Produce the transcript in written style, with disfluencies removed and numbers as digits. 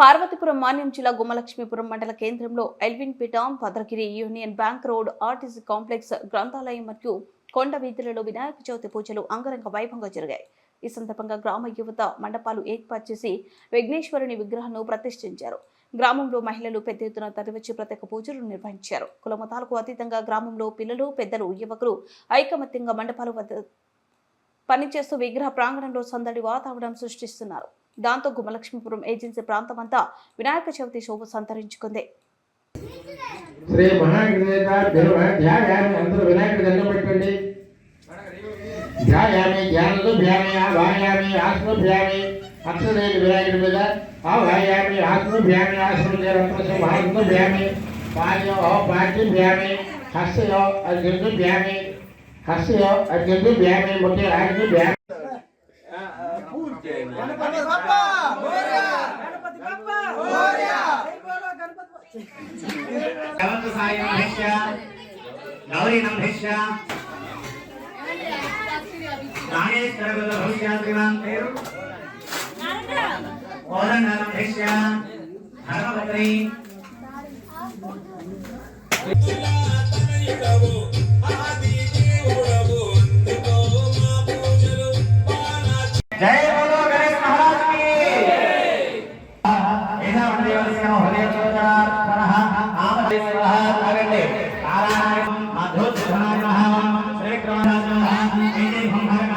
పార్వతీపురం మాన్యం జిల్లా గుమ్మలక్ష్మీపురం మండల కేంద్రంలో Elwinpeta Bhadragiri union bank road RTC complex గ్రంథాలయం మరియు కొండ వీధులలో వినాయక చవితి పూజలు అంగరంగ వైభవంగా జరిగాయి. ఈ సందర్భంగా గ్రామ యువత మండపాలు ఏర్పాటు చేసి విఘ్నేశ్వరుని విగ్రహాన్ని ప్రతిష్ఠించారు. గ్రామంలో మహిళలు పెద్ద ఎత్తున తరలివచ్చి ప్రత్యేక పూజలు నిర్వహించారు. కులమతాలకు అతీతంగా గ్రామంలో పిల్లలు, పెద్దలు, యువకులు ఐకమత్యంగా మండపాలు వద్ద పనిచేస్తూ విగ్రహ ప్రాంగణంలో సందడి వాతావరణం సృష్టిస్తున్నారు. దాంతో గుమ్మలక్ష్మీపురం ఏజెన్సీ ప్రాంతమంతా వినాయక చవితి శోభ సంతరించుకుంది. శ్రీ మహాగణేశాభ్యామి అందరూ వినాయకుడి దండం పెట్టండి. ధ్యాయామి ధ్యానోభ్యామి ఆవాయామి ఆత్మభ్యామి అక్షరేటి వినాయకుడి మీద ఆవాయామి ఆత్మభ్యామి ఆత్మభ్యామి పాద్యో పాద్యభ్యామి హస్తయో అర్జునభ్యామి హస్తయో అర్జునభ్యామి ముఖ్య రాజ్యభ్యామి ధర్మపత్రి